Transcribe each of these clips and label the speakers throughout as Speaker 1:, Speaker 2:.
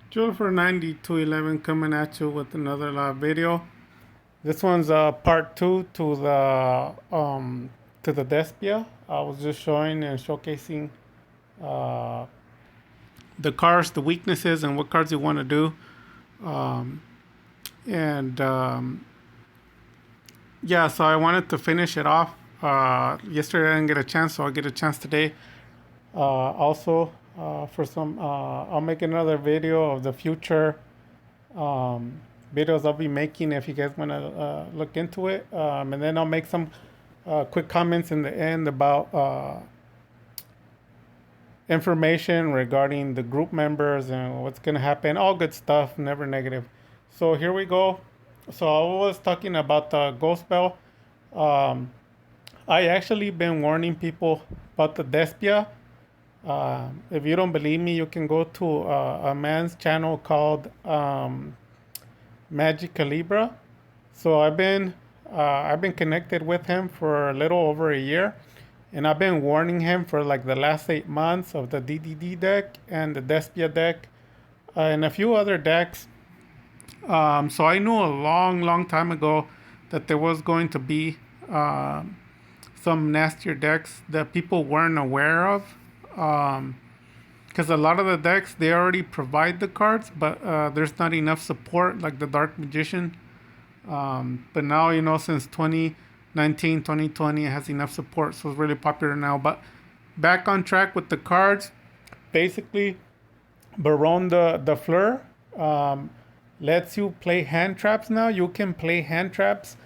Speaker 1: Drill for 9211 coming at you with another live video. This one's part two to the Despia. I was just showing and showcasing uh, the cards, the weaknesses, and what cards you want to do. Um, and Yeah, so I wanted to finish it off. Yesterday I didn't get a chance, so I'll get a chance today. Also, for some, I'll make another video of the future um, videos I'll be making if you guys want to look into it. And then I'll make some quick comments in the end about information regarding the group members and what's going to happen. All good stuff, never negative. So here we go. So I was talking about the ghost bell. Um, I actually been warning people about the Despia. If you don't believe me, you can go to a man's channel called Magic Calibra. So I've been connected with him for a little over a year, and I've been warning him for like the last 8 months of the DDD deck and the Despia deck and a few other decks. So I knew a long time ago that there was going to be some nastier decks that people weren't aware of. Because a lot of the decks they already provide the cards, but there's not enough support like the Dark Magician. But now since 2019, 2020, it has enough support, so it's really popular now. But back on track with the cards, basically, Baron the Fleur lets you play hand traps now. You can play hand traps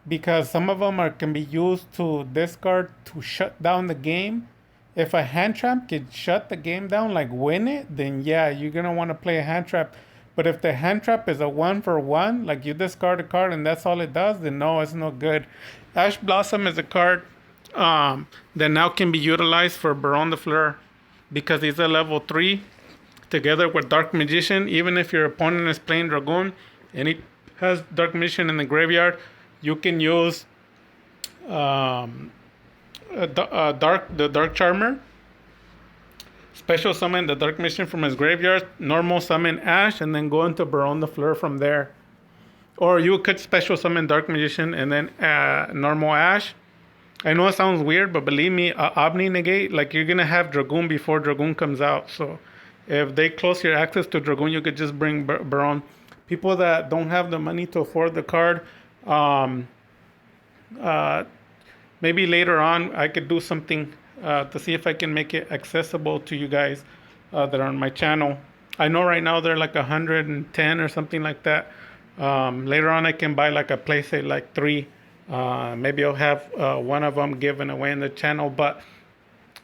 Speaker 1: because some of them can be used to discard to shut down the game. If a hand trap could shut the game down, like win it, then yeah, you're gonna want to play a hand trap. But if the hand trap is a 1 for 1, like you discard a card and that's all it does, then no, it's no good. Ash Blossom is a card that now can be utilized for Baron de Fleur because he's a level 3 together with Dark Magician. Even if your opponent is playing Dragoon and he has Dark Magician in the graveyard, you can use the Dark Charmer, special summon the Dark Magician from his graveyard, normal summon Ash, and then go into Baron de Fleur from there. Or you could special summon Dark Magician and then normal Ash. I know it sounds weird, but believe me, Omni Negate, like you're gonna have Dragoon before Dragoon comes out. So if they close your access to Dragoon, you could just bring Baron. People that don't have the money to afford the card, um, uh, maybe later on I could do something to see if I can make it accessible to you guys that are on my channel. I know right now they're like 110 or something like that. Later on I can buy like a playset like 3. Maybe I'll have one of them given away in the channel. But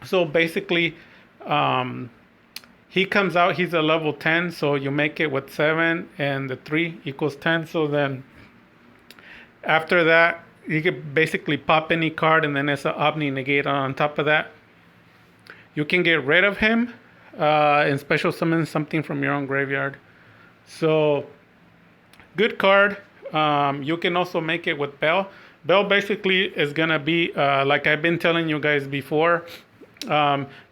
Speaker 1: so basically, he comes out, he's a level 10, so you make it with 7 and the 3 equals 10. So then after that, you can basically pop any card and then it's an Omni Negate on top of that. You can get rid of him and special summon something from your own graveyard. So, good card. You can also make it with Bell. Bell basically is going to be, like I've been telling you guys before,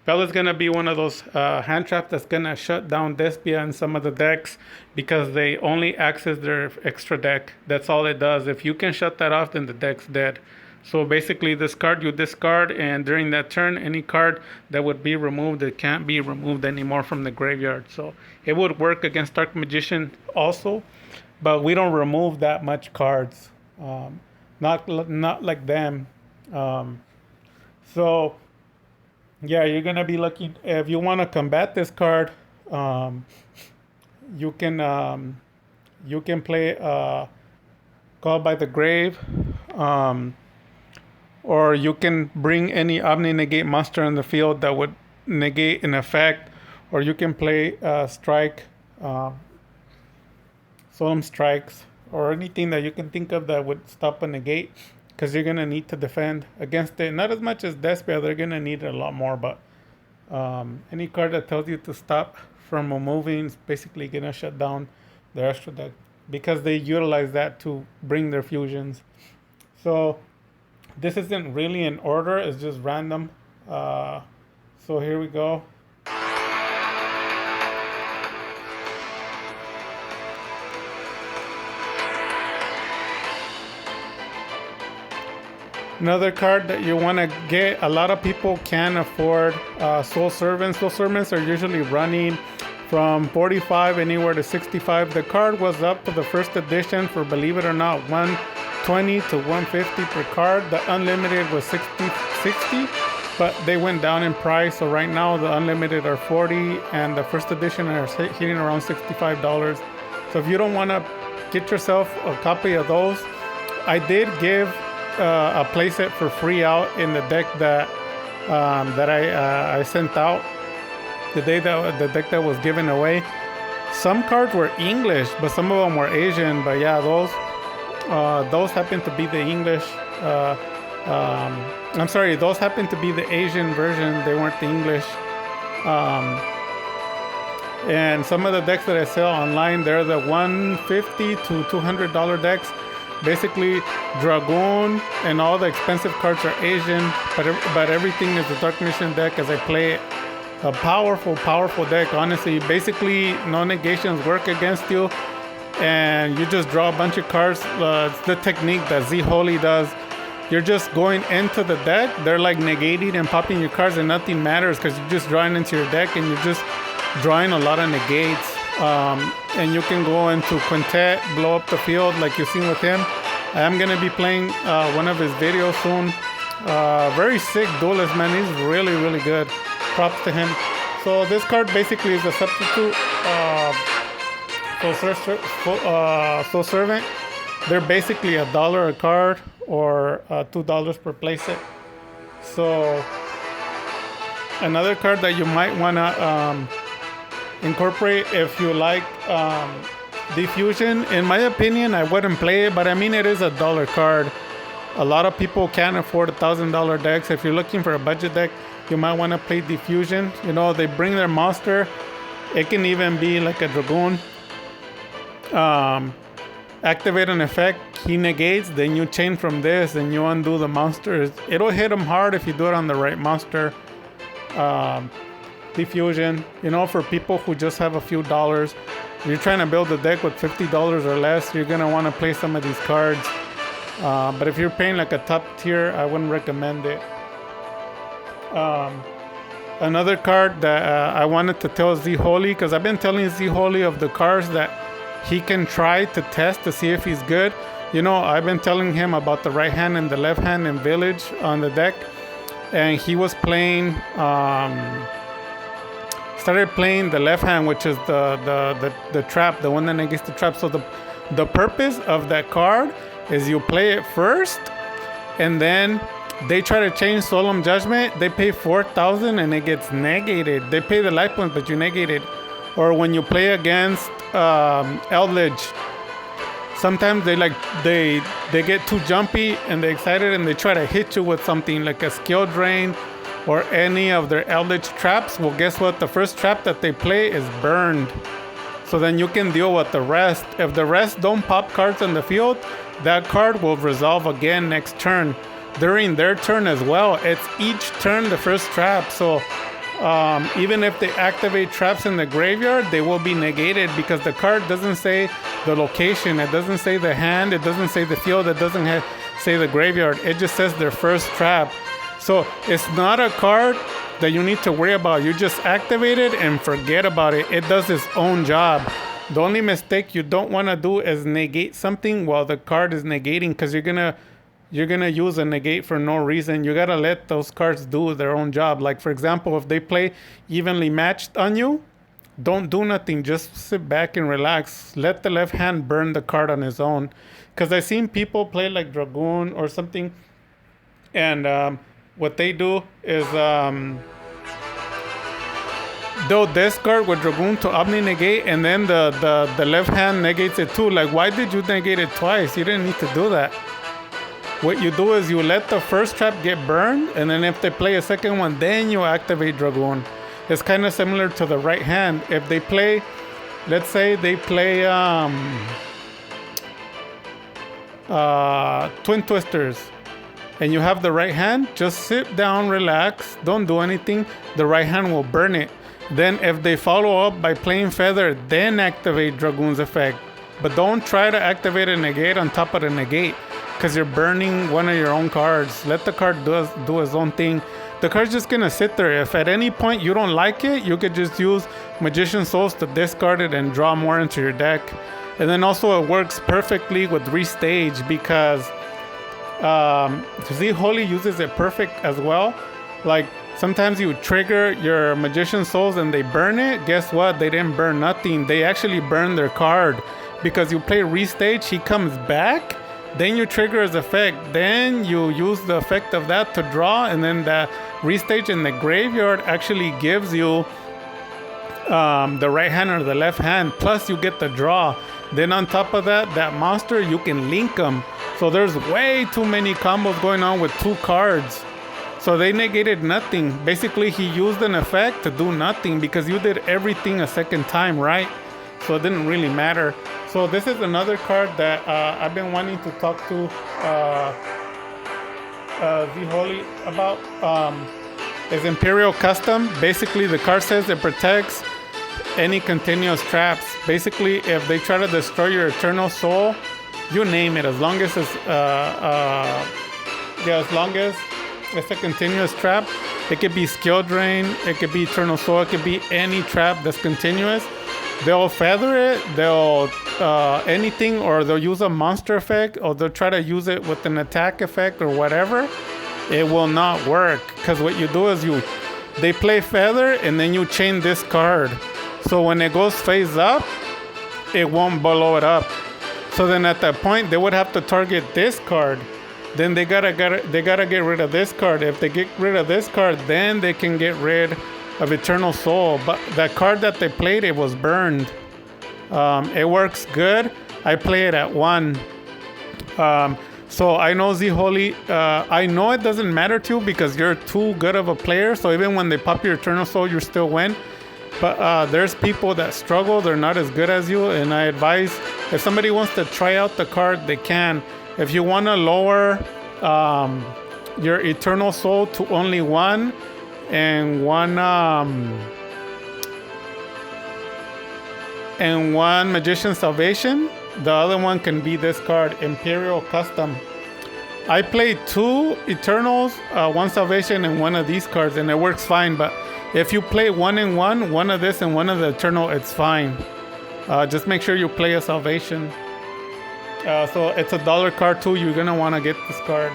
Speaker 1: Bell is going to be one of those hand traps that's going to shut down Despia and some of the decks because they only access their extra deck. That's all it does. If you can shut that off, then the deck's dead. So basically, this card you discard, and during that turn, any card that would be removed, it can't be removed anymore from the graveyard. So it would work against Dark Magician also, but we don't remove that much cards. Not like them. So yeah, you're gonna be looking if you want to combat this card. Um, you can play Call by the Grave, um, or you can bring any Omni Negate monster in the field that would negate an effect, or you can play Strike, Solemn Strikes, or anything that you can think of that would stop a negate, because you're gonna need to defend against it. Not as much as Despia, they're gonna need it a lot more, but any card that tells you to stop from moving is basically gonna shut down the extra deck because they utilize that to bring their fusions. So this isn't really in order; it's just random. So here we go. Another card that you want to get, a lot of people can afford Soul Servants. Soul Servants are usually running from 45 anywhere to 65. The card was up to the first edition for, believe it or not, 120 to 150 per card. The unlimited was 60, but they went down in price. So right now the unlimited are 40 and the first edition are hitting around $65. So if you don't want to get yourself a copy of those, I did give a playset for free out in the deck that I sent out the day that the deck that was given away. Some cards were English, but some of them were Asian. But yeah, those happen to be the English. I'm sorry, those happen to be the Asian version. They weren't the English. And some of the decks that I sell online, they're the $150 to $200 decks. Basically, Dragoon and all the expensive cards are Asian, but everything is the Dark Mission deck as I play a powerful deck. Honestly, basically, no negations work against you, and you just draw a bunch of cards. It's the technique that Z Holy does. You're just going into the deck. They're like negating and popping your cards, and nothing matters because you're just drawing into your deck, and you're just drawing a lot of negates. And you can go into Quintet, blow up the field like you've seen with him. I am going to be playing one of his videos soon. Very sick duelist, man. He's really good. Props to him. So this card basically is a substitute Soul Servant. They're basically $1 a card or $2 per playset. So another card that you might want to incorporate if you like Diffusion. In my opinion, I wouldn't play it, but I mean, it is $1 card. A lot of people can't afford $1,000 decks. If you're looking for a budget deck, you might want to play Diffusion. You know, they bring their monster. It can even be like a Dragoon. Activate an effect, he negates, then you chain from this and you undo the monsters. It'll hit him hard if you do it on the right monster. Diffusion, you know, for people who just have a few dollars, you're trying to build a deck with $50 or less, you're going to want to play some of these cards. But if you're paying like a top tier, I wouldn't recommend it. Another card that I wanted to tell Z Holy, because I've been telling Z Holy of the cards that he can try to test to see if he's good. You know, I've been telling him about the right hand and the left hand in Village on the deck, and he was playing started playing the left hand, which is the trap, the one that negates the trap. So the purpose of that card is you play it first, and then they try to change Solemn Judgment. They pay 4,000 and it gets negated. They pay the life points, but you negate it. Or when you play against Eldritch, sometimes they get too jumpy and they're excited and they try to hit you with something like a skill drain or any of their Eldritch traps. Well, guess what? The first trap that they play is burned. So then you can deal with the rest. If the rest don't pop cards on the field, that card will resolve again next turn. During their turn as well, it's each turn the first trap. So even if they activate traps in the graveyard, they will be negated because the card doesn't say the location. It doesn't say the hand. It doesn't say the field. It doesn't say the graveyard. It just says their first trap. So it's not a card that you need to worry about. You just activate it and forget about it. It does its own job. The only mistake you don't want to do is negate something while the card is negating, because you're gonna use a negate for no reason. You gotta let those cards do their own job. Like, for example, if they play evenly matched on you, don't do nothing. Just sit back and relax. Let the left hand burn the card on its own. Because I've seen people play like Dragoon or something, and what they do is they'll discard with Dragoon to Omni negate, and then the left hand negates it too. Like, why did you negate it twice? You didn't need to do that. What you do is you let the first trap get burned, and then if they play a second one, then you activate Dragoon. It's kind of similar to the right hand. If they play, let's say they play Twin Twisters, and you have the right hand, just sit down, relax, don't do anything. The right hand will burn it. Then if they follow up by playing Feather, then activate Dragoon's effect. But don't try to activate a negate on top of the negate. because you're burning one of your own cards. Let the card do his own thing. The card's just gonna sit there. If at any point you don't like it, you could just use Magician Souls to discard it and draw more into your deck. And then also it works perfectly with Restage because Z Holy uses it perfect as well. Like sometimes you trigger your Magician Souls and they burn it. Guess what? They didn't burn nothing. They actually burn their card because you play Restage, he comes back. Then you trigger his effect. Then you use the effect of that to draw, and then the Restage in the graveyard actually gives you the right hand or the left hand. Plus you get the draw. Then on top of that, that monster, you can link them. So there's way too many combos going on with 2 cards. So they negated nothing. Basically, he used an effect to do nothing because you did everything a second time, right? So it didn't really matter. So this is another card that I've been wanting to talk to Z Holy about. Is Imperial Custom. Basically, the card says it protects any continuous traps. Basically, if they try to destroy your Eternal Soul, you name it, as long as it's as long as it's a continuous trap. It could be Skill Drain, it could be Eternal Soul, it could be any trap that's continuous. They'll feather it, they'll anything, or they'll use a monster effect, or they'll try to use it with an attack effect or whatever. It will not work, because what you do is they play feather and then you chain this card. So when it goes face up, it won't blow it up. So then at that point, they would have to target this card. Then they gotta get rid of this card. If they get rid of this card, then they can get rid of Eternal Soul. But that card that they played, it was burned. It works good. I play it at 1. So I know Z Holy, I know it doesn't matter to you because you're too good of a player. So even when they pop your Eternal Soul, you still win. But there's people that struggle. They're not as good as you. And I advise, if somebody wants to try out the card, they can. If you want to lower your Eternal Soul to only 1 and one Magician Salvation, the other one can be this card, Imperial Custom. I played 2 Eternals, 1 Salvation, and 1 of these cards, and it works fine. But if you play 1 and 1 of this and 1 of the Eternal, it's fine. Just make sure you play a Salvation. So it's a $1 card too. You're gonna want to get this card.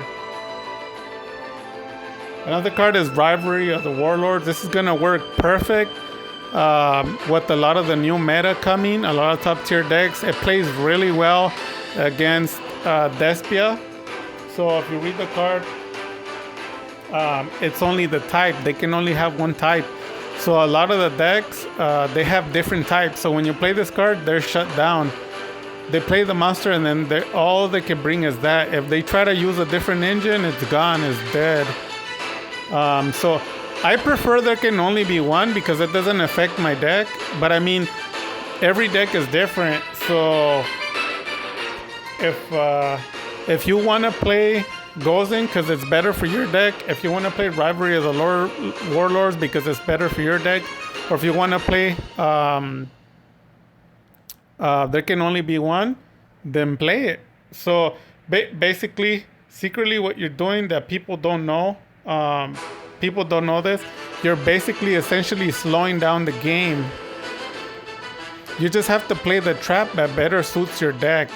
Speaker 1: Another card is Rivalry of the Warlords. This is gonna work perfect with a lot of the new meta coming, a lot of top tier decks. It plays really well against Despia. So if you read the card, it's only the type. They can only have 1 type. So a lot of the decks, they have different types. So when you play this card, they're shut down. They play the monster and then all they can bring is that. If they try to use a different engine, it's gone, it's dead. So I prefer there can only be 1 because it doesn't affect my deck. But I mean, every deck is different. So if you want to play Gozen because it's better for your deck, if you want to play Rivalry of the Warlords because it's better for your deck, or if you want to play there can only be 1, then play it. So basically, secretly what you're doing that people don't know this, you're basically essentially slowing down the game. You just have to play the trap that better suits your deck.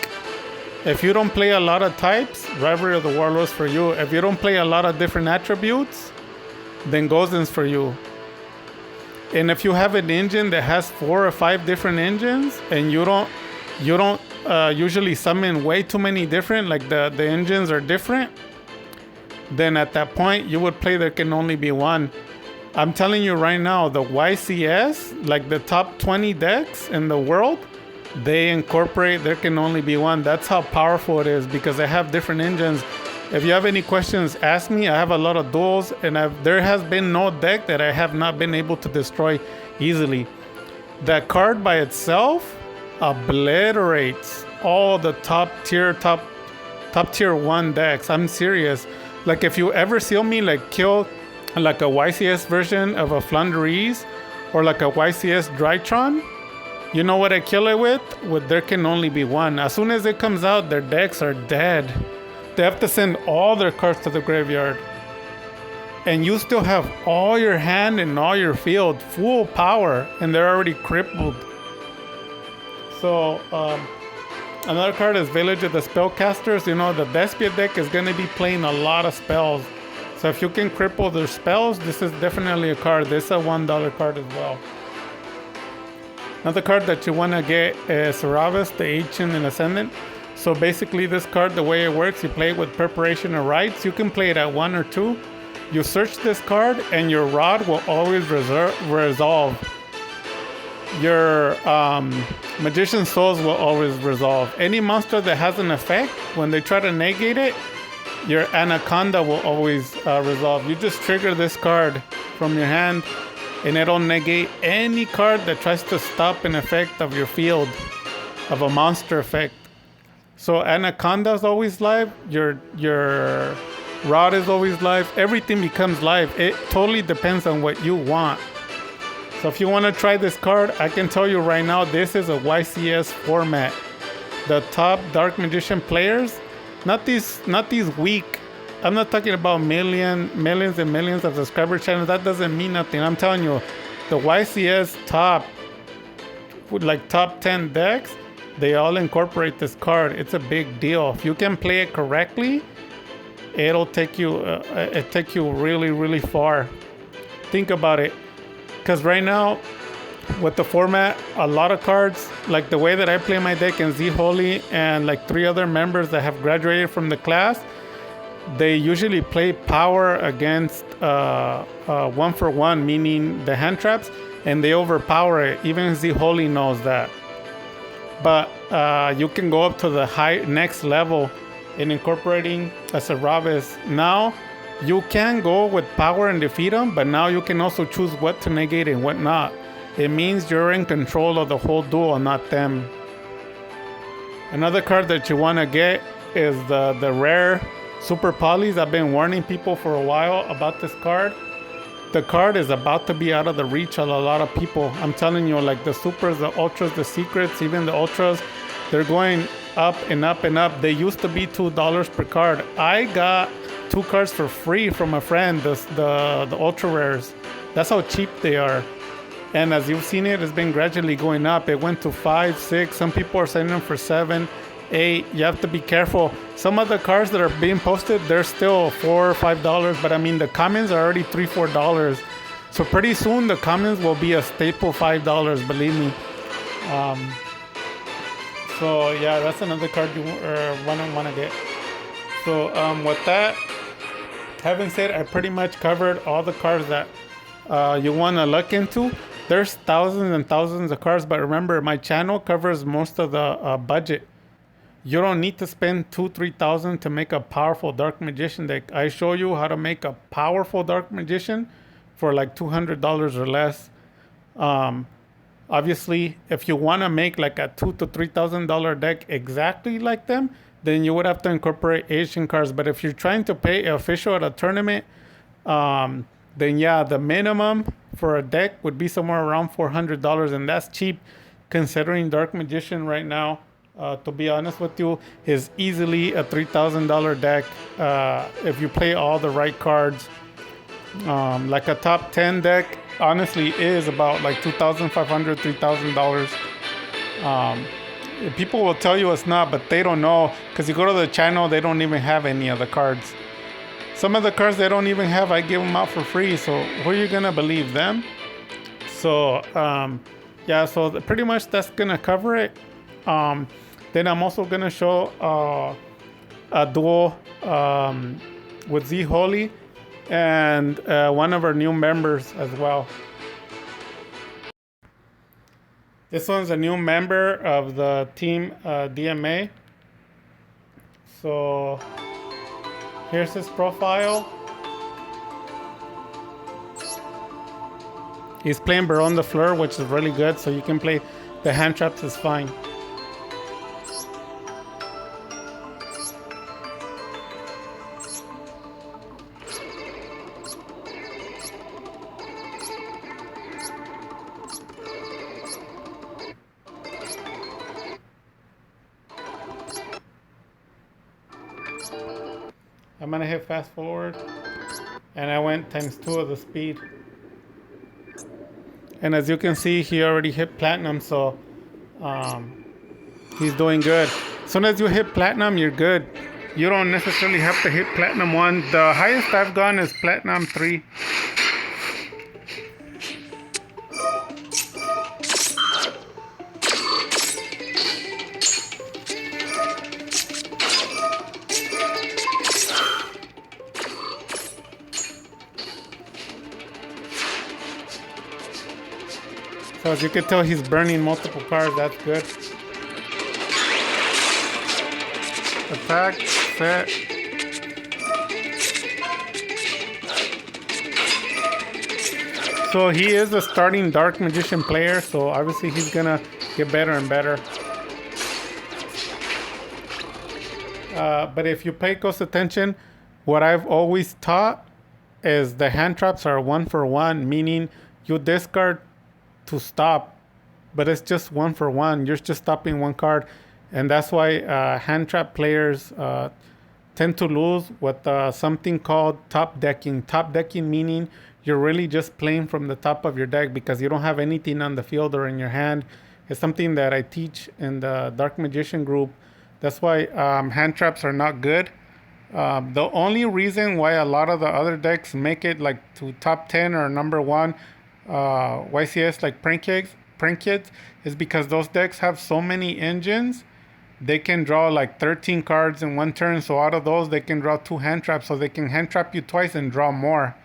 Speaker 1: If you don't play a lot of types, Rivalry of the Warlords for you. If you don't play a lot of different attributes, then Gozen's for you. And if you have an engine that has 4 or 5 different engines, and you don't usually summon way too many different, like the engines are different, then at that point you would play there can only be 1. I'm telling you right now, the YCS, like the top 20 decks in the world, they incorporate there can only be 1. That's how powerful it is because they have different engines. If you have any questions, ask me. I have a lot of duels, and there has been no deck that I have not been able to destroy easily. That card by itself obliterates all the top tier 1 decks. I'm serious. Like if you ever see me like kill like a YCS version of a Flandreese or like a YCS Drytron, you know what I kill it with? With there can only be 1. As soon as it comes out, their decks are dead. They have to send all their cards to the graveyard. And you still have all your hand and all your field full power, and they're already crippled. So, another card is Village of the Spellcasters. You know, the Despia deck is going to be playing a lot of spells. So if you can cripple their spells, this is definitely a card. This is a $1 card as well. Another card that you want to get is Saravis, the Ancient and Ascendant. So basically this card, the way it works, you play it with Preparation or Rites. You can play it at 1 or 2. You search this card and your Rod will always resolve. Your Magician's Souls will always resolve. Any monster that has an effect, when they try to negate it, your Anaconda will always resolve. You just trigger this card from your hand and it'll negate any card that tries to stop an effect of your field, of a monster effect. So Anaconda is always live. Your Rod is always live. Everything becomes live. It totally depends on what you want. So if you want to try this card, I can tell you right now, this is a YCS format. The top Dark Magician players, not these weak. I'm not talking about millions and millions of subscriber channels. That doesn't mean nothing. I'm telling you, the YCS top 10 decks, they all incorporate this card. It's a big deal. If you can play it correctly, it'll take you really, really far. Think about it. Because right now, with the format, a lot of cards, like the way that I play my deck in Z Holy and like 3 other members that have graduated from the class, they usually play power against 1-for-1, meaning the hand traps, and they overpower it. Even Z Holy knows that. But you can go up to the next level in incorporating a Saravis. Now, you can go with power and defeat them, but now you can also choose what to negate and what not. It means you're in control of the whole duel, not them. Another card that you want to get is the rare Super Polys. I've been warning people for a while about this card. The card is about to be out of the reach of a lot of people. I'm telling you, like the Supers, the Ultras, the Secrets, even the Ultras, they're going up and up and up. They used to be $2 per card. I got 2 cards for free from a friend, the Ultra Rares. That's how cheap they are. And as you've seen it's been gradually going up. It went to 5, 6. Some people are selling them for 7, 8. You have to be careful. Some of the cards that are being posted, they're still $4 or $5. But I mean, the commons are already $3, $4. So pretty soon, the commons will be a staple $5, believe me. So yeah, that's another card you want to get. So with that, having said, I pretty much covered all the cards that you want to look into. There's thousands and thousands of cards, but remember, my channel covers most of the budget. You don't need to spend $2,000-$3,000 to make a powerful Dark Magician deck. I show you how to make a powerful Dark Magician for like $200 or less. Obviously, if you want to make like a $2,000 to $3,000 deck exactly like them, then you would have to incorporate Asian cards. But if you're trying to pay official at a tournament, then yeah, the minimum for a deck would be somewhere around $400, and that's cheap considering Dark Magician right now, to be honest with you, is easily a $3,000 deck if you play all the right cards. Like a top 10 deck honestly is about like $2,500, $3,000. People will tell you it's not, but they don't know, because you go to the channel, they don't even have any of the cards. Some of the cards they don't even have, I give them out for free. So who are you gonna believe, them? So yeah, so pretty much that's gonna cover it. Then I'm also gonna show a duel with Z Holy and one of our new members as well. This one's a new member of the team DMA. So here's his profile. He's playing Baron de Fleur, which is really good, so you can play the hand traps is fine. I'm gonna hit fast forward, and I went ×2 of the speed. And as you can see, he already hit platinum, so um, he's doing good. As soon as you hit platinum, you're good. You don't necessarily have to hit platinum 1. The highest I've gone is platinum 3. So as you can tell, he's burning multiple cars. That's good. Attack, set. So he is a starting Dark Magician player, so obviously he's gonna get better and better. But if you pay close attention, what I've always taught is the hand traps are 1 for 1, meaning you discard to stop, but it's just 1 for 1. You're just stopping 1 card, and that's why hand trap players tend to lose with something called top decking. Top decking meaning you're really just playing from the top of your deck because you don't have anything on the field or in your hand. It's something that I teach in the Dark Magician group. That's why hand traps are not good. The only reason why a lot of the other decks make it like to top 10 or number 1 YCS like prank kids is because those decks have so many engines. They can draw like 13 cards in 1 turn, so out of those they can draw 2 hand traps, so they can hand trap you twice and draw more.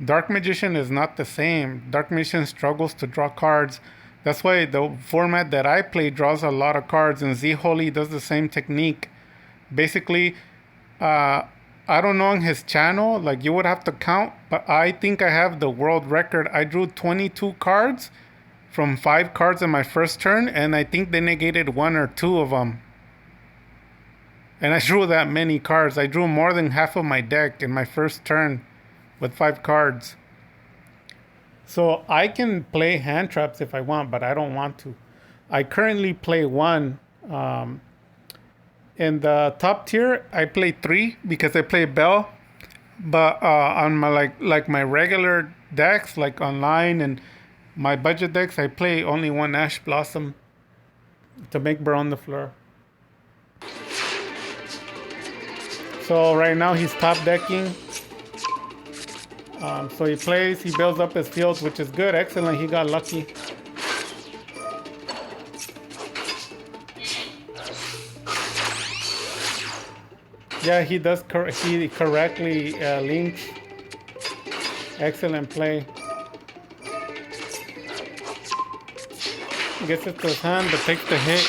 Speaker 1: Dark Magician is not the same. Dark Magician struggles to draw cards. That's why the format that I play draws a lot of cards, and Z Holy does the same technique. Basically, I don't know on his channel, like you would have to count, but I think I have the world record. I drew 22 cards from 5 cards in my first turn, and I think they negated 1 or 2 of them. And I drew that many cards. I drew more than half of my deck in my first turn with 5 cards. So I can play hand traps if I want, but I don't want to. I currently play 1. In the top tier, I play 3 because I play Bell. But on my like my regular decks, like online and my budget decks, I play only 1 Ash Blossom to make Baron the Fleur. So right now he's top decking. So he plays, he builds up his fields, which is good, excellent. He got lucky. Yeah, he does. He correctly links. Excellent play. Gets it to his hand, but takes the hit.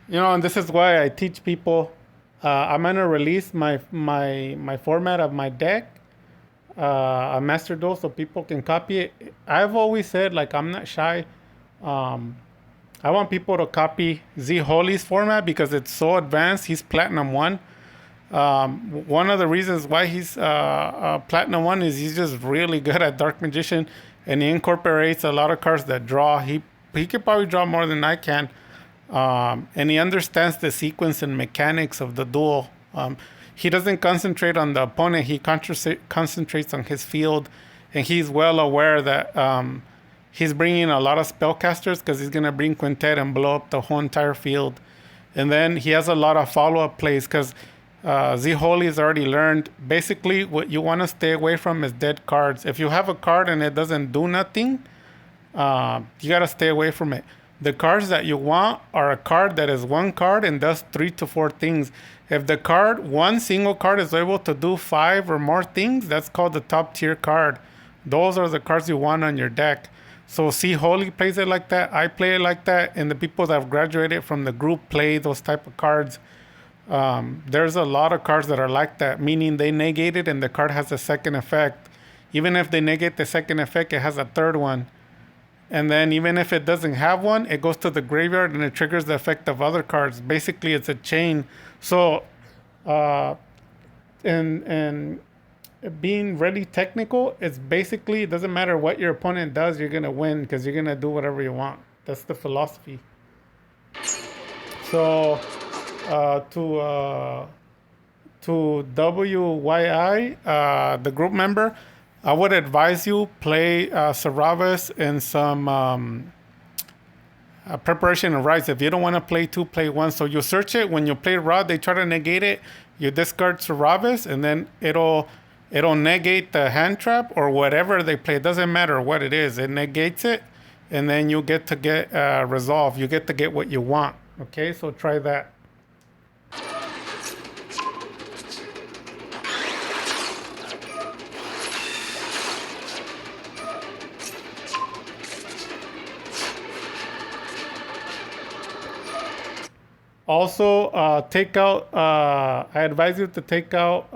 Speaker 1: You know, and this is why I teach people. I'm gonna release my format of my deck, a master duel, so people can copy it. I've always said, like, I'm not shy. I want people to copy Z Holy's format because it's so advanced. He's Platinum 1. One of the reasons why he's Platinum 1 is he's just really good at Dark Magician, and he incorporates a lot of cards that draw. He could probably draw more than I can. And he understands the sequence and mechanics of the duel. He doesn't concentrate on the opponent. He concentrates on his field. And he's well aware that he's bringing a lot of spellcasters because he's going to bring Quintet and blow up the whole entire field. And then he has a lot of follow-up plays because Z Holy has already learned. Basically, what you want to stay away from is dead cards. If you have a card and it doesn't do nothing, you got to stay away from it. The cards that you want are a card that is 1 card and does 3 to 4 things. If the card, 1 single card is able to do 5 or more things, that's called the top tier card. Those are the cards you want on your deck. So Z Holy plays it like that. I play it like that. And the people that have graduated from the group play those type of cards. There's a lot of cards that are like that, meaning they negate it and the card has a second effect. Even if they negate the second effect, it has a third one. And then even if it doesn't have one, it goes to the graveyard and it triggers the effect of other cards. Basically, it's a chain. So and being really technical, it's basically, it doesn't matter what your opponent does, you're gonna win because you're gonna do whatever you want. That's the philosophy. So to WYI, the group member, I would advise you play Saravis in some preparation of rice. If you don't want to play two, play one. So you search it. When you play raw, they try to negate it. You discard Saravis, and then it'll negate the hand trap or whatever they play. It doesn't matter what it is. It negates it, and then you get to get resolve. You get to get what you want. Okay, so try that. Also, take out, I advise you to take out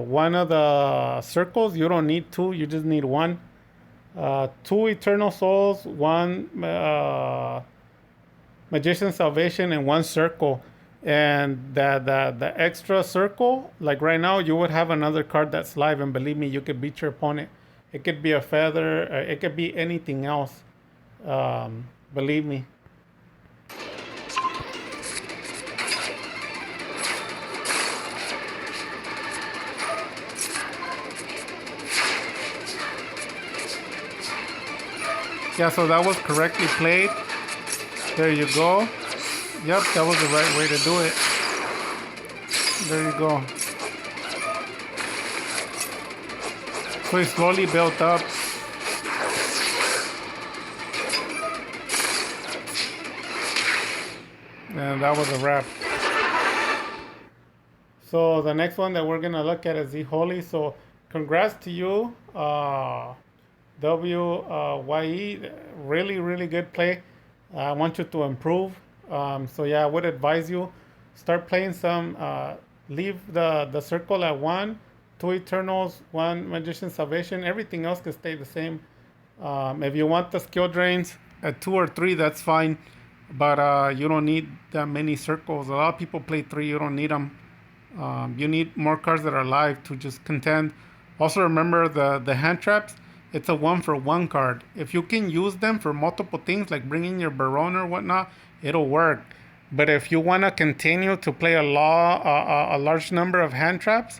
Speaker 1: one of the circles. You don't need two, you just need one. Two Eternal Souls, one Magician Salvation, and one circle. And the extra circle, like right now, you would have another card that's live, and believe me, you could beat your opponent. It could be a feather, it could be anything else. Believe me. Yeah, so that was correctly played. There you go. Yep, that was the right way to do it. There you go. So he slowly built up. And that was a wrap. So the next one that we're gonna look at is the Holy. So congrats to you, WYE. Really good play. I want you to improve. So yeah, I would advise you start playing some. Leave the circle at one, two Eternals, one Magician Salvation. Everything else can stay the same. If you want the skill drains at 2 or 3, that's fine. But you don't need that many circles. A lot of people play 3. You don't need them. You need more cards that are live to just contend. Also remember the hand traps. It's a 1-for-1 card. If you can use them for multiple things, like bringing your Baron or whatnot, it'll work. But if you want to continue to play a large number of hand traps,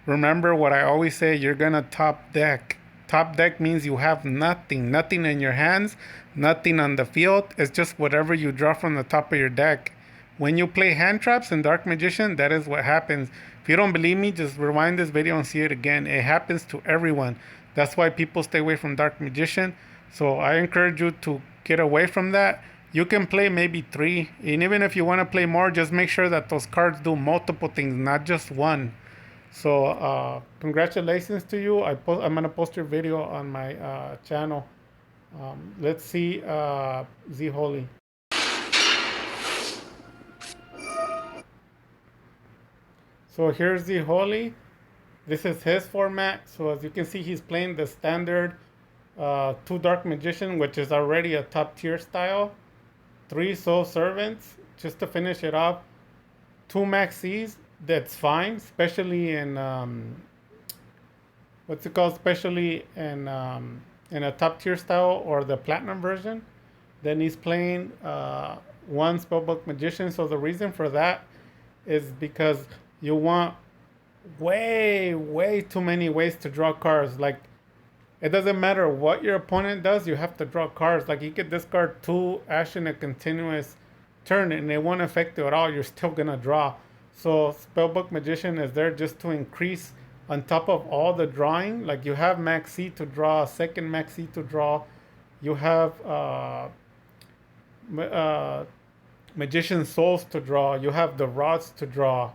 Speaker 1: remember what I always say, you're going to top deck. Top deck means you have nothing in your hands, nothing on the field. It's just whatever you draw from the top of your deck. When you play hand traps in Dark Magician, that is what happens. If you don't believe me, just rewind this video and see it again. It happens to everyone. That's why people stay away from Dark Magician. So I encourage you to get away from that. You can play maybe 3. And even if you want to play more, just make sure that those cards do multiple things, not just one. So congratulations to you. I'm going to post your video on my channel. Let's see Z Holy. So here's the Holy. This is his format. So as you can see, he's playing the standard 2 Dark Magician, which is already a top tier style. 3 Soul Servants, just to finish it off. 2 Maxis, that's fine, especially in what's it called? Especially in a top tier style or the platinum version. Then he's playing 1 Spellbook Magician. So the reason for that is because you want way too many ways to draw cards. Like, it doesn't matter what your opponent does, you have to draw cards. Like, he could discard 2 Ash in a continuous turn and it won't affect you at all. You're still gonna draw. So Spellbook Magician is there just to increase on top of all the drawing. Like, you have Max C to draw, second Max C to draw. You have Magician Souls to draw. You have the Rods to draw.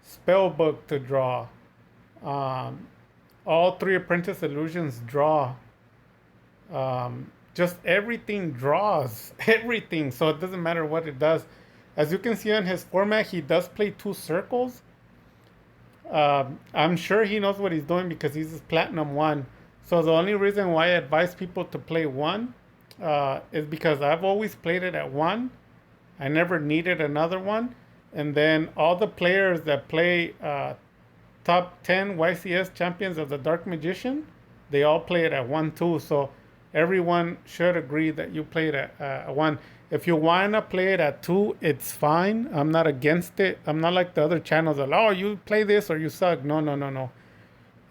Speaker 1: Spellbook to draw. All 3 Apprentice Illusions draw. Just everything draws. Everything. So it doesn't matter what it does. As you can see on his format, he does play 2 circles. I'm sure he knows what he's doing because he's Platinum 1. So the only reason why I advise people to play 1 is because I've always played it at 1. I never needed another one. And then all the players that play top 10 YCS champions of the Dark Magician, they all play it at 1 too. So everyone should agree that you play it at 1. If you want to play it at 2, it's fine. I'm not against it. I'm not like the other channels that, oh, you play this or you suck. No, no, no, no.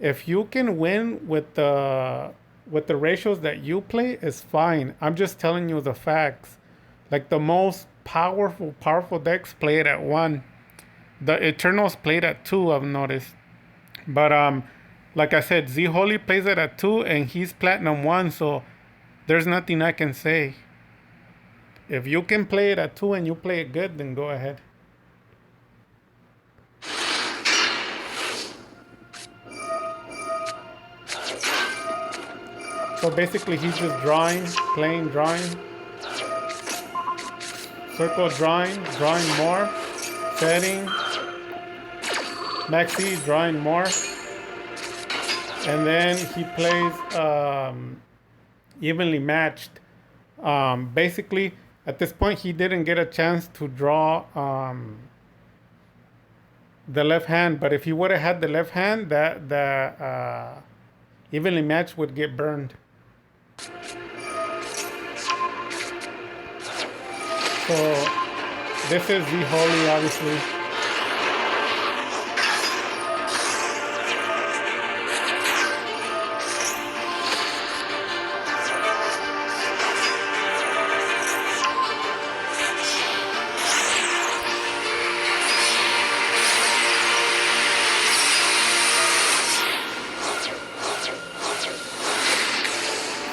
Speaker 1: If you can win with the ratios that you play, it's fine. I'm just telling you the facts. Like the most powerful decks play it at 1. The Eternals played at 2, I've noticed. But like I said, Z Holy plays it at 2 and he's Platinum 1, so there's nothing I can say. If you can play it at 2 and you play it good, then go ahead. So basically he's just drawing, playing, drawing. Circle drawing, drawing more. Setting. Maxi drawing more. And then he plays evenly matched. Basically, at this point, he didn't get a chance to draw the left hand. But if he would have had the left hand, that evenly matched would get burned. So this is the Holy, obviously.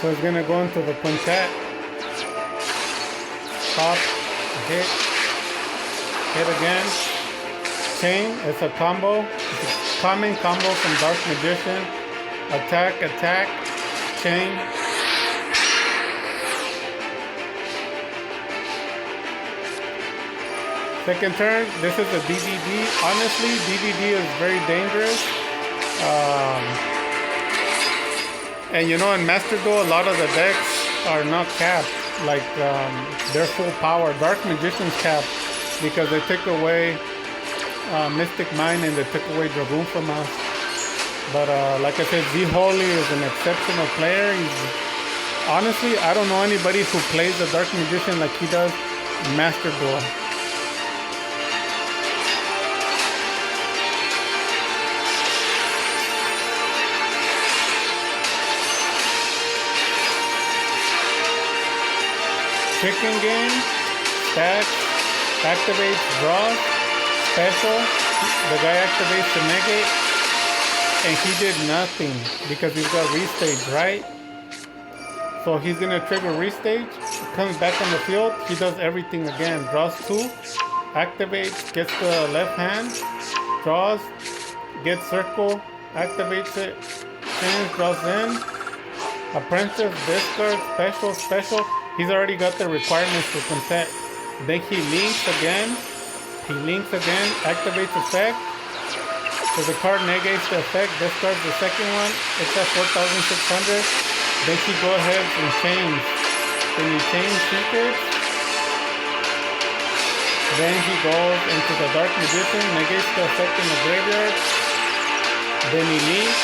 Speaker 1: So it's gonna go into the quintet. Pop, hit again. Chain, it's a combo. It's a common combo from Dark Magician. Attack, attack, chain. Second turn, this is a DDD. Honestly, DDD is very dangerous. And you know, in Master Duel, a lot of the decks are not capped. Like, they're full power. Dark Magician's capped because they took away Mystic Mind and they took away Dragoon from us. But like I said, Z Holy is an exceptional player. Honestly, I don't know anybody who plays the Dark Magician like he does in Master Duel. Chicken game, stacks, activates, draws, special. The guy activates to negate, and he did nothing because he's got restage, right? So he's gonna trigger restage, comes back on the field, he does everything again. Draws 2, activates, gets the left hand, draws, gets circle, activates it, change, draws in, apprentice, discard, special, special. He's already got the requirements for content. Then he links again. Activates effect. So the card negates the effect, discards the second one. It's at 4,600. Then he goes ahead and changes. Then he changes secrets. Then he goes into the Dark Magician, negates the effect in the graveyard. Then he links.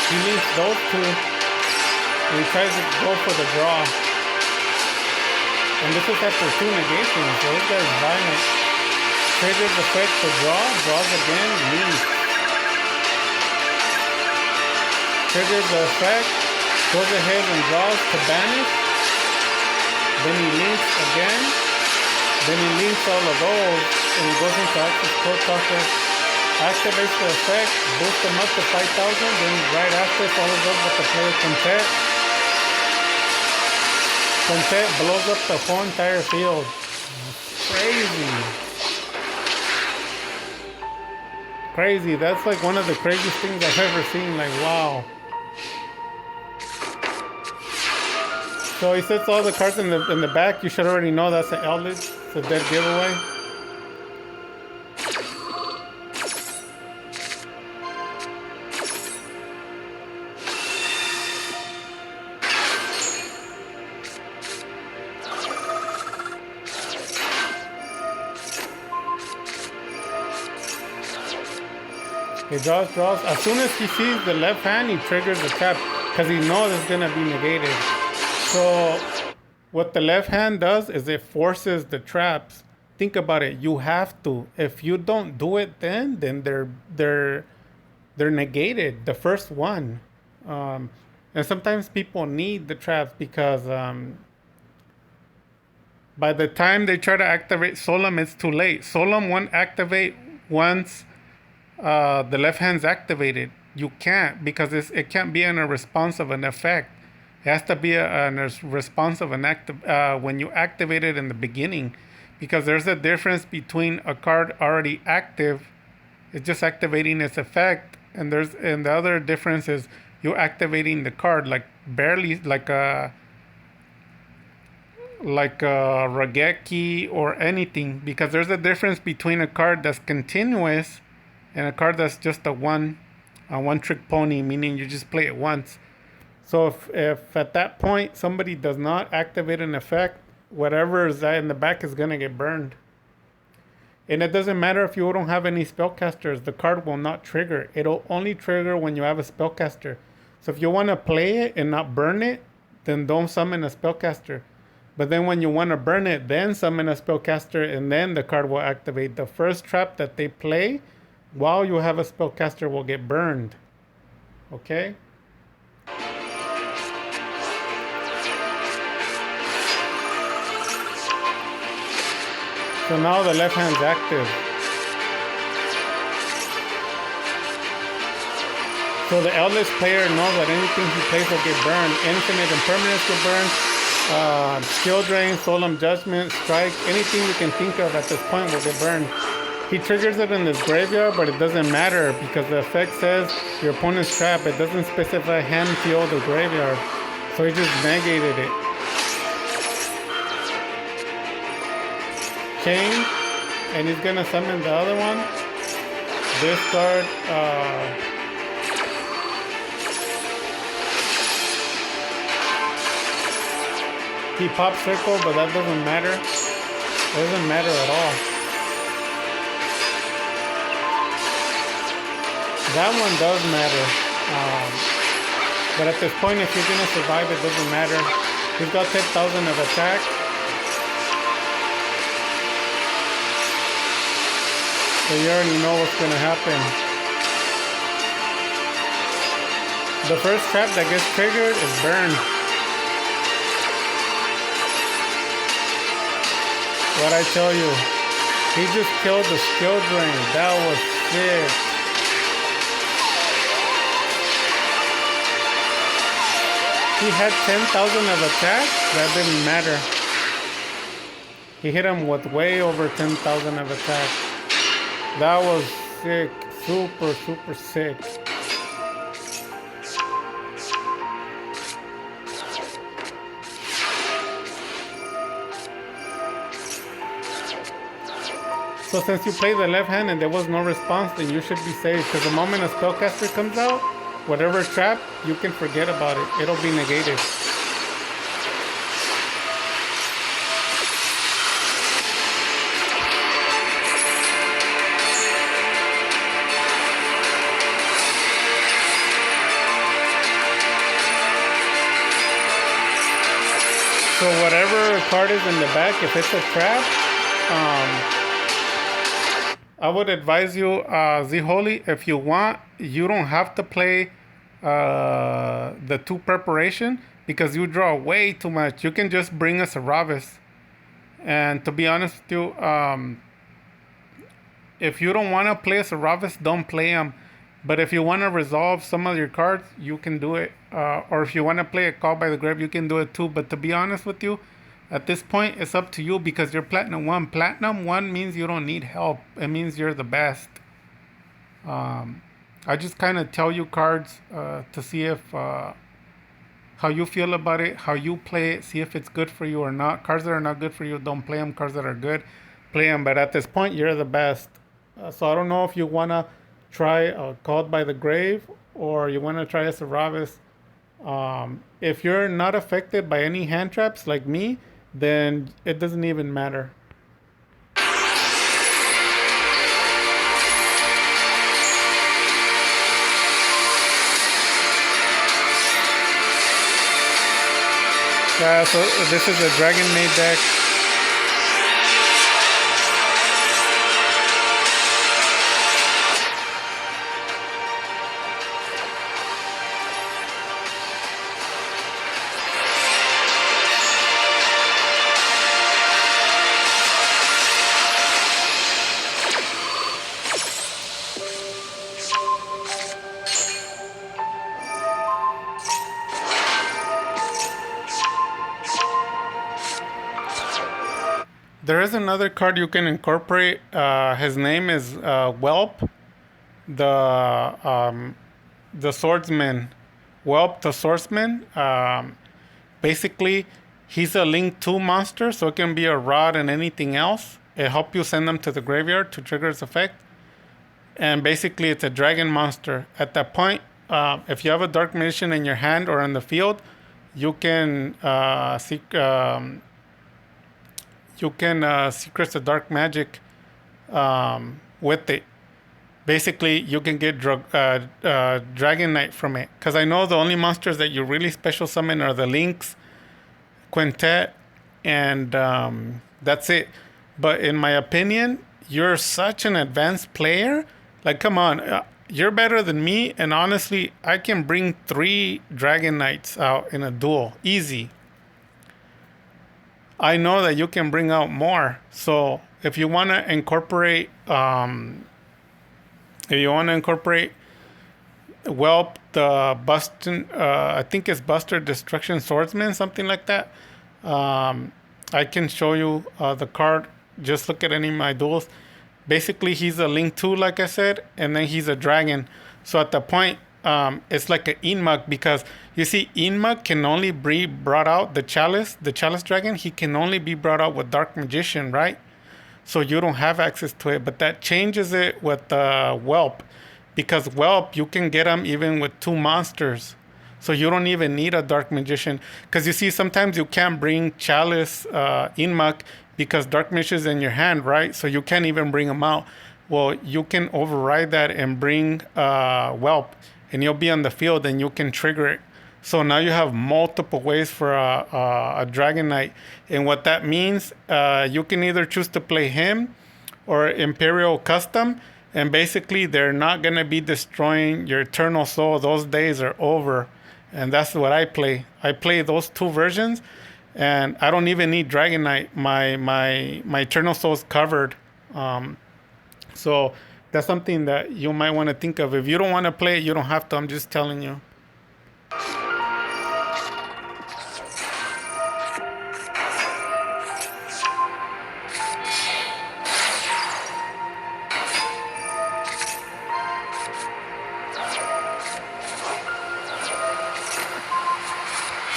Speaker 1: He links those two. And he tries to go for the draw. And this is after 2 negations, so this guy's violent. Triggers effect to draw, draws again, leaves. Triggers the effect, goes ahead and draws to banish. Then he links again. Then he links all of those, and he goes into Access Code Talker. Activates the effect, boosts them up to 5,000, then right after follows up with the player content. Content blows up the whole entire field. Crazy. Crazy. That's like one of the craziest things I've ever seen. Like, wow. So he sets all the cards in the back. You should already know that's an Eldritch. It's a dead giveaway. He draws. As soon as he sees the left hand, he triggers the trap because he knows it's gonna be negated. So what the left hand does is it forces the traps. Think about it. You have to. If you don't do it, then they're negated. The first one, and sometimes people need the traps because by the time they try to activate Solemn, it's too late. Solemn won't activate once the left hand's activated. You can't because it can't be in a response of an effect. It has to be a response of an when you activate it in the beginning, because there's a difference between a card already active, it's just activating its effect, and the other difference is you activating the card like barely, like a Rageki or anything, because there's a difference between a card that's continuous and a card that's just a one trick pony, meaning you just play it once. So if at that point somebody does not activate an effect, whatever is that in the back is gonna get burned. And it doesn't matter if you don't have any spellcasters, the card will not trigger. It'll only trigger when you have a spellcaster. So if you want to play it and not burn it, then don't summon a spellcaster. But then when you want to burn it, then summon a spellcaster, and then the card will activate. The first trap that they play while you have a spellcaster will get burned. Okay? So now the left hand's active. So the eldest player knows that anything he plays will get burned. Infinite Impermanence will burn. Skill Drain, Solemn Judgment, Strike, anything you can think of at this point will get burned. He triggers it in his graveyard, but it doesn't matter because the effect says your opponent's trap. It doesn't specify hand, field, or graveyard. So he just negated it. Chain, and he's gonna summon the other one. Discard. He pops Circle, but that doesn't matter. It doesn't matter at all. That one does matter. But at this point, if you're gonna survive, it doesn't matter. He's got 10,000 of attack. So you already know what's going to happen. The first trap that gets triggered is burn. What I tell you, he just killed the skill drain. That was sick. He had 10,000 of attack. That didn't matter. He hit him with way over 10,000 of attack. That was sick. Super, super sick. So since you played the left hand and there was no response, then you should be safe. Because the moment a spellcaster comes out, whatever trap, you can forget about it. It'll be negated. So whatever card is in the back, if it's a trap, I would advise you, Z-Holy, if you want, you don't have to play the 2 preparation because you draw way too much. You can just bring a Saravis. And to be honest with you, if you don't want to play a Saravis, don't play him. But if you want to resolve some of your cards, you can do it. Or if you want to play a Call by the Grave, you can do it too. But to be honest with you, at this point, it's up to you because you're Platinum 1. Platinum 1 means you don't need help. It means you're the best. I just kind of tell you cards to see if how you feel about it, how you play it, see if it's good for you or not. Cards that are not good for you, don't play them. Cards that are good, play them. But at this point, you're the best. So I don't know if you want to try Called by the Grave or you want to try a Saravis. If you're not affected by any hand traps like me, then it doesn't even matter. Yeah, so this is a Dragon Maid deck. There is another card you can incorporate. His name is Whelp, the the swordsman. Whelp, the swordsman. Basically, he's a Link 2 monster, so it can be a rod and anything else. It helps you send them to the graveyard to trigger its effect. And basically, it's a dragon monster. At that point, if you have a Dark Magician in your hand or in the field, you can secret the dark magic with it. Basically, you can get Dragon Knight from it. Because I know the only monsters that you really special summon are the Lynx, Quintet, and that's it. But in my opinion, you're such an advanced player. Like, come on, you're better than me. And honestly, I can bring 3 Dragon Knights out in a duel. Easy. I know that you can bring out more. So if you want to incorporate, Whelp, the Bustin, I think it's Buster Destruction Swordsman, something like that. I can show you the card. Just look at any of my duels. Basically, he's a Link 2, like I said, and then he's a dragon. So at the point, it's like an Inmug, because you see, Inmug can only be brought out, the Chalice Dragon, he can only be brought out with Dark Magician, right? So you don't have access to it, but that changes it with Whelp, because Whelp, you can get him even with 2 monsters. So you don't even need a Dark Magician. Because you see, sometimes you can't bring Chalice Inmug because Dark Magician is in your hand, right? So you can't even bring him out. Well, you can override that and bring Whelp, and you'll be on the field and you can trigger it. So now you have multiple ways for a Dragon Knight. And what that means, you can either choose to play him or Imperial Custom. And basically, they're not going to be destroying your Eternal Soul. Those days are over. And that's what I play. I play those 2 versions. And I don't even need Dragon Knight. My Eternal Soul is covered. So that's something that you might want to think of. If you don't want to play it, you don't have to. I'm just telling you.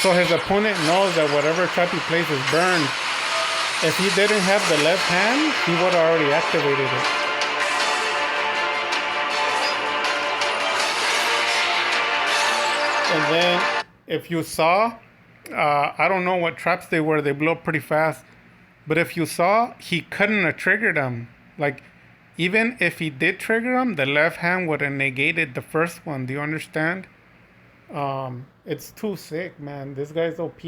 Speaker 1: So his opponent knows that whatever trap he plays is burned. If he didn't have the left hand, he would have already activated it. And then if you saw, I don't know what traps they were. They blew up pretty fast. But if you saw, he couldn't have triggered them. Like, even if he did trigger them, the left hand would have negated the first one. Do you understand? It's too sick, man. This guy's OP.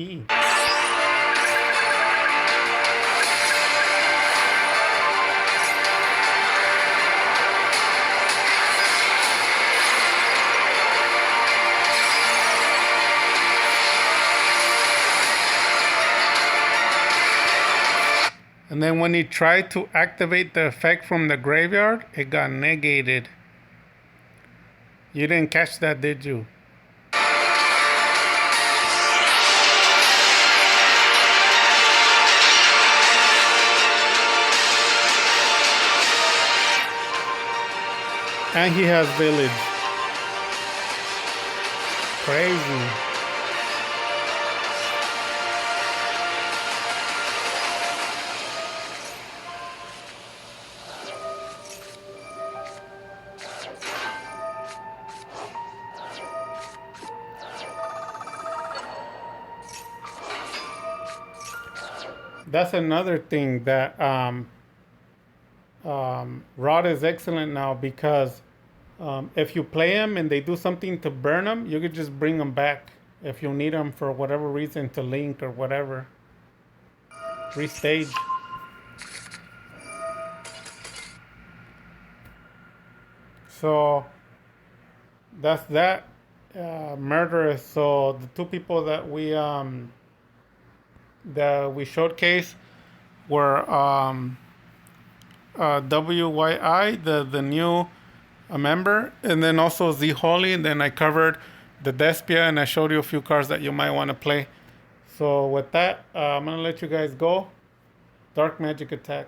Speaker 1: And then when he tried to activate the effect from the graveyard, it got negated. You didn't catch that, did you? And he has village. Crazy. That's another thing that Rod is excellent now, because if you play him and they do something to burn him, you could just bring him back if you need them for whatever reason to link or whatever. Restage. So that's that. Murderous. So the two people that we showcased were WYI, the new member, and then also Z Holy, and then I covered the Despia, and I showed you a few cards that you might want to play. So with that, I'm gonna let you guys go. Dark Magic Attack.